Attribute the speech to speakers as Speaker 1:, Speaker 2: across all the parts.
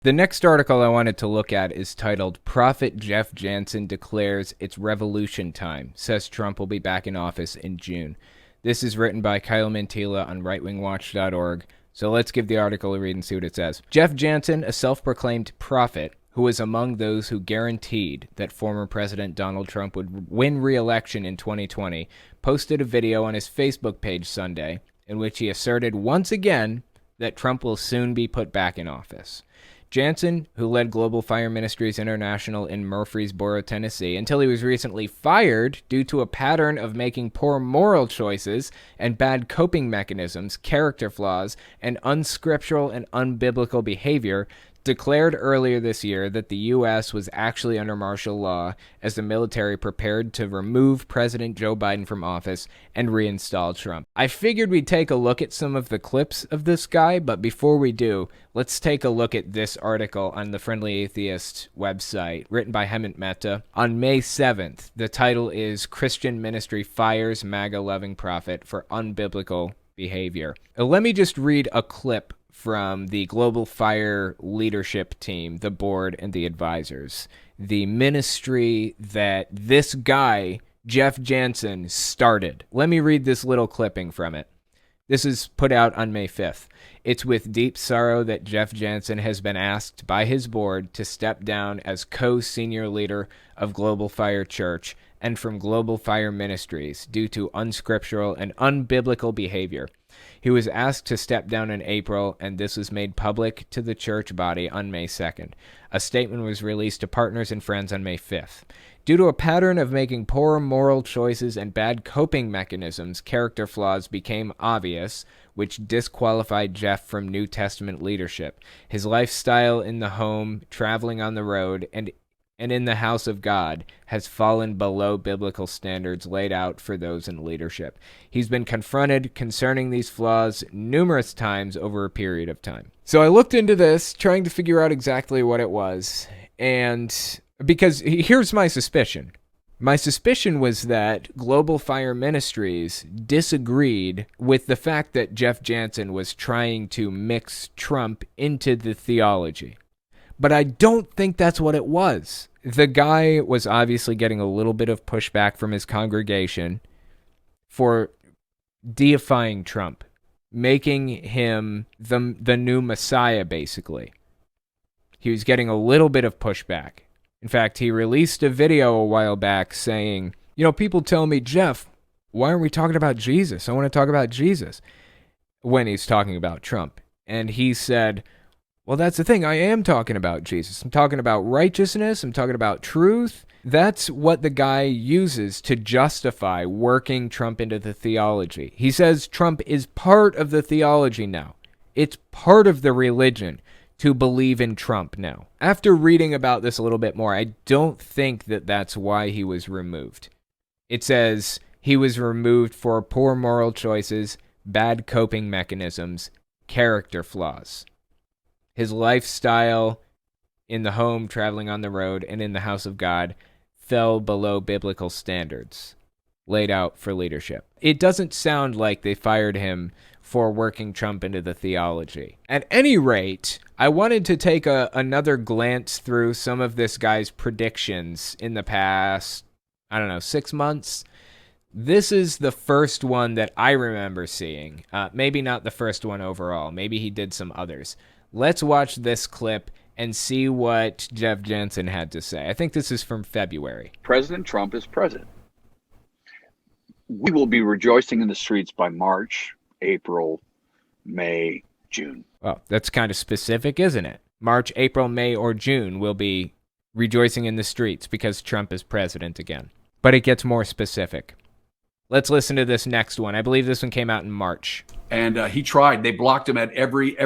Speaker 1: The next article I wanted to look at is titled Prophet Jeff Jansen Declares It's Revolution Time, Says Trump Will Be Back in Office in June. This is written by Kyle Mantilla on rightwingwatch.org, so let's give the article a read and see what it says. Jeff Jansen, a self-proclaimed prophet, who was among those who guaranteed that former President Donald Trump would win re-election in 2020, posted a video on his Facebook page Sunday in which he asserted once again that Trump will soon be put back in office. Jansen, who led Global Fire Ministries International in Murfreesboro, Tennessee, until he was recently fired due to a pattern of making poor moral choices and bad coping mechanisms, character flaws, and unscriptural and unbiblical behavior, declared earlier this year that the U.S. was actually under martial law as the military prepared to remove President Joe Biden from office and reinstall Trump. I figured we'd take a look at some of the clips of this guy, but before we do, let's take a look at this article on the Friendly Atheist website, written by Hemant Mehta. On May 7th, the title is Christian Ministry Fires MAGA-Loving Prophet for Unbiblical Behavior. Let me just read a clip from the Global Fire leadership team, the board, and the advisors. The ministry that this guy, Jeff Jansen, started. Let me read this little clipping from it. This is put out on May 5th. It's with deep sorrow that Jeff Jansen has been asked by his board to step down as co-senior leader of Global Fire Church and from Global Fire Ministries due to unscriptural and unbiblical behavior. He was asked to step down in April, and this was made public to the church body on May 2nd. A statement was released to partners and friends on May 5th. Due to a pattern of making poor moral choices and bad coping mechanisms, character flaws became obvious, which disqualified Jeff from New Testament leadership. His lifestyle in the home, traveling on the road, and in the house of God has fallen below biblical standards laid out for those in leadership. He's been confronted concerning these flaws numerous times over a period of time. So I looked into this, trying to figure out exactly what it was, and because here's my suspicion. My suspicion was that Global Fire Ministries disagreed with the fact that Jeff Jansen was trying to mix Trump into the theology. But I don't think that's what it was. The guy was obviously getting a little bit of pushback from his congregation for deifying Trump, making him the new Messiah, basically. He was getting a little bit of pushback. In fact, he released a video a while back saying, people tell me, Jeff, why aren't we talking about Jesus? I want to talk about Jesus, when he's talking about Trump. And he said, well, that's the thing. I am talking about Jesus. I'm talking about righteousness. I'm talking about truth. That's what the guy uses to justify working Trump into the theology. He says Trump is part of the theology now. It's part of the religion to believe in Trump now. After reading about this a little bit more, I don't think that that's why he was removed. It says he was removed for poor moral choices, bad coping mechanisms, character flaws. His lifestyle in the home, traveling on the road, and in the house of God fell below biblical standards laid out for leadership. It doesn't sound like they fired him for working Trump into the theology. At any rate, I wanted to take another glance through some of this guy's predictions in the past, 6 months. This is the first one that I remember seeing. Maybe not the first one overall. Maybe he did some others. Let's watch this clip and see what Jeff Jansen had to say. I think this is from February.
Speaker 2: President Trump is president. We will be rejoicing in the streets by March, April, May, June.
Speaker 1: Well, that's kind of specific, isn't it? March, April, May, or June we'll be rejoicing in the streets because Trump is president again. But it gets more specific. Let's listen to this next one. I believe this one came out in March.
Speaker 3: And he tried. They blocked him at every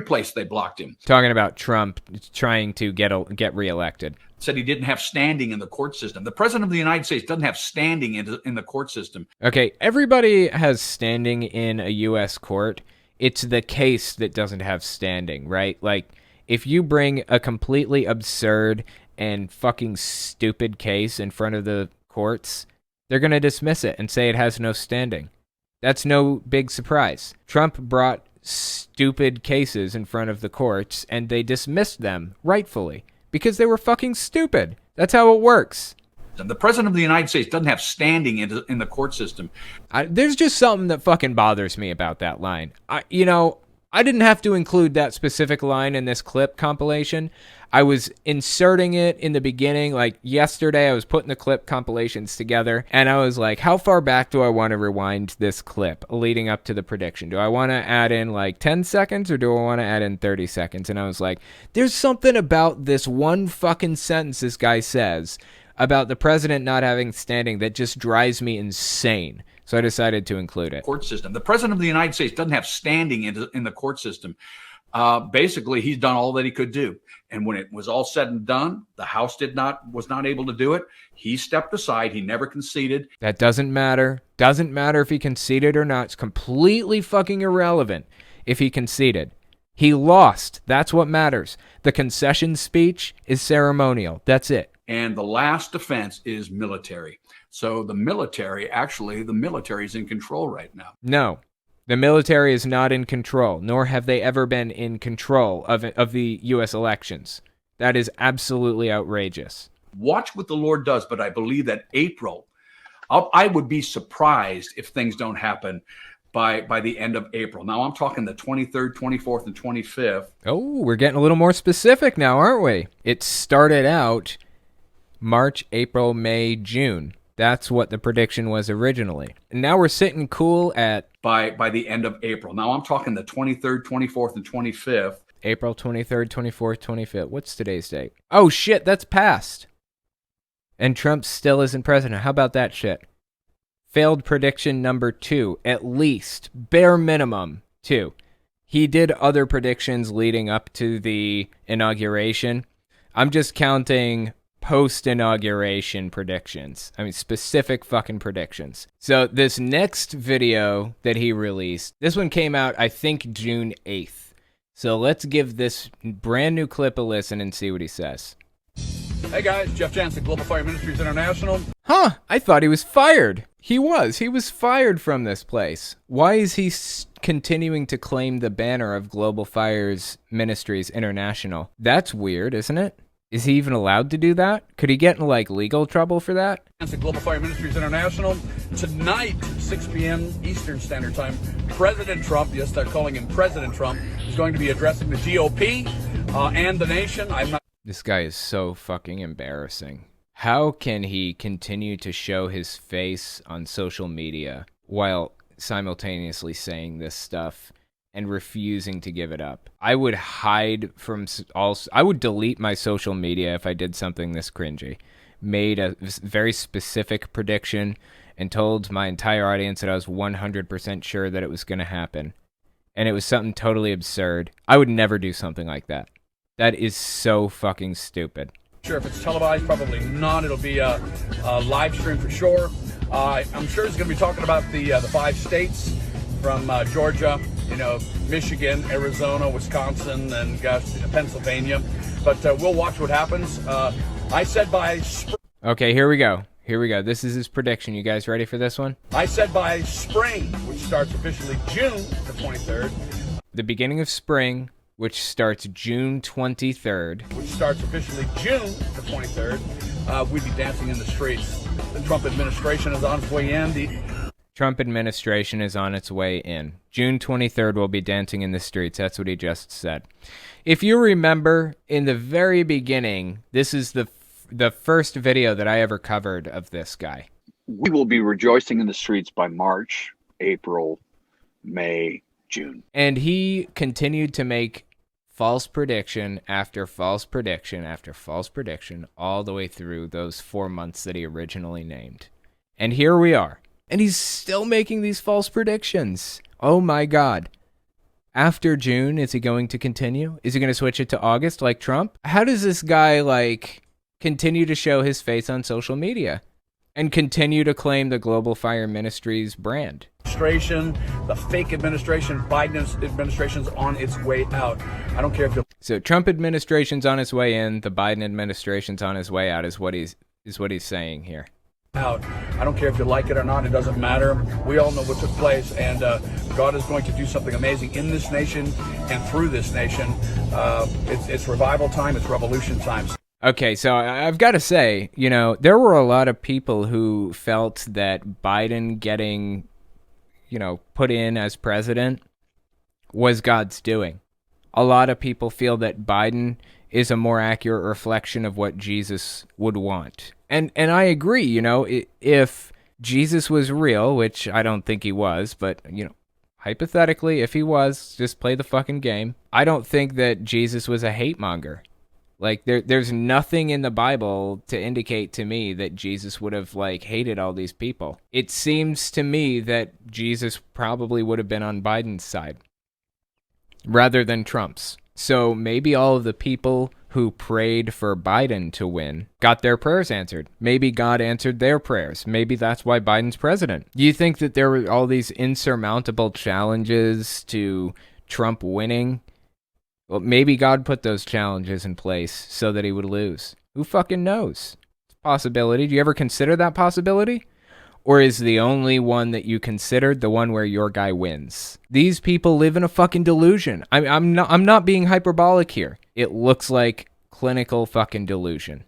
Speaker 3: place. They blocked him.
Speaker 1: Talking about Trump trying to get reelected.
Speaker 3: Said he didn't have standing in the court system. The president of the United States doesn't have standing in the court system.
Speaker 1: Okay, everybody has standing in a U.S. court. It's the case that doesn't have standing, right? Like, if you bring a completely absurd and fucking stupid case in front of the courts, they're going to dismiss it and say it has no standing. That's no big surprise. Trump brought stupid cases in front of the courts, and they dismissed them, rightfully, because they were fucking stupid. That's how it works.
Speaker 3: The president of the United States doesn't have standing in the court system.
Speaker 1: There's just something that fucking bothers me about that line. I didn't have to include that specific line in this clip compilation. I was inserting it in the beginning. Like yesterday, I was putting the clip compilations together, and I was like, how far back do I want to rewind this clip leading up to the prediction? Do I want to add in like 10 seconds, or do I want to add in 30 seconds? And I was like, there's something about this one fucking sentence this guy says about the president not having standing that just drives me insane. So I decided to include it.
Speaker 3: Court system. The president of the United States doesn't have standing in the court system. Basically, he's done all that he could do. And when it was all said and done, the House was not able to do it. He stepped aside. He never conceded.
Speaker 1: That doesn't matter. Doesn't matter if he conceded or not. It's completely fucking irrelevant if he conceded. He lost. That's what matters. The concession speech is ceremonial. That's it.
Speaker 3: And the last defense is military. So the military is in control right now.
Speaker 1: No, the military is not in control, nor have they ever been in control of the U.S. elections. That is absolutely outrageous.
Speaker 3: Watch what the Lord does, but I believe that April, I would be surprised if things don't happen by the end of April. Now, I'm talking the 23rd, 24th, and 25th.
Speaker 1: Oh, we're getting a little more specific now, aren't we? It started out March, April, May, June. That's what the prediction was originally. And now we're sitting cool at...
Speaker 3: By the end of April. Now, I'm talking the 23rd, 24th, and 25th.
Speaker 1: April 23rd, 24th, 25th. What's today's date? Oh, shit, that's past. And Trump still isn't president. How about that shit? Failed prediction number 2. At least. Bare minimum 2. He did other predictions leading up to the inauguration. I'm just counting post-inauguration predictions. I mean, specific fucking predictions. So this next video that he released, this one came out, I think, June 8th. So let's give this brand new clip a listen and see what he says.
Speaker 3: Hey guys, Jeff Jansen, Global Fire Ministries International.
Speaker 1: Huh, I thought he was fired. He was fired from this place. Why is he continuing to claim the banner of Global Fires Ministries International? That's weird, isn't it? Is he even allowed to do that? Could he get in, like, legal trouble for that?
Speaker 3: Global Fire Ministries International. Tonight, 6 p.m. Eastern Standard Time, President Trump, yes, they're calling him President Trump, is going to be addressing the GOP and the nation.
Speaker 1: This guy is so fucking embarrassing. How can he continue to show his face on social media while simultaneously saying this stuff and refusing to give it up? I would hide from I would delete my social media if I did something this cringy. Made a very specific prediction and told my entire audience that I was 100% sure that it was going to happen. And it was something totally absurd. I would never do something like that. That is so fucking stupid.
Speaker 3: Sure, if it's televised, probably not. It'll be a live stream for sure. I'm sure he's going to be talking about the 5 states from Georgia, Michigan, Arizona, Wisconsin, and Pennsylvania. But we'll watch what happens. I said by spring.
Speaker 1: Okay, here we go. This is his prediction. You guys ready for this one?
Speaker 3: I said by spring, which starts officially June the 23rd.
Speaker 1: The beginning of spring, which starts June 23rd.
Speaker 3: Which starts officially June the 23rd. We'd be dancing in the streets. The Trump administration is on its way in.
Speaker 1: Trump administration is on its way in. June 23rd, we'll be dancing in the streets. That's what he just said. If you remember, in the very beginning, this is the first video that I ever covered of this guy.
Speaker 2: We will be rejoicing in the streets by March, April, May, June.
Speaker 1: And he continued to make false prediction after false prediction after false prediction all the way through those 4 months that he originally named. And here we are. And he's still making these false predictions. Oh my God. After June, is he going to continue? Is he going to switch it to August like Trump? How does this guy, continue to show his face on social media and continue to claim the Global Fire Ministries brand?
Speaker 3: The fake administration, Biden administration's on its way out. I don't care if
Speaker 1: So Trump administration's on its way in, the Biden administration's on his way out is what he's saying here.
Speaker 3: out. I don't care if you like it or not. It doesn't matter. We all know what took place, and God is going to do something amazing in this nation and through this nation. It's revival time. It's revolution time.
Speaker 1: Okay, so I've got to say, there were a lot of people who felt that Biden getting, put in as president was God's doing. A lot of people feel that Biden is a more accurate reflection of what Jesus would want. And I agree, if Jesus was real, which I don't think he was, but, hypothetically, if he was, just play the fucking game. I don't think that Jesus was a hate monger. Like, there's nothing in the Bible to indicate to me that Jesus would have, hated all these people. It seems to me that Jesus probably would have been on Biden's side rather than Trump's. So maybe all of the people who prayed for Biden to win got their prayers answered. Maybe God answered their prayers. Maybe that's why Biden's president. Do you think that there were all these insurmountable challenges to Trump winning? Well, maybe God put those challenges in place so that he would lose. Who fucking knows? It's a possibility. Do you ever consider that possibility? Or is the only one that you considered the one where your guy wins? These people live in a fucking delusion. I'm not being hyperbolic here. It looks like clinical fucking delusion.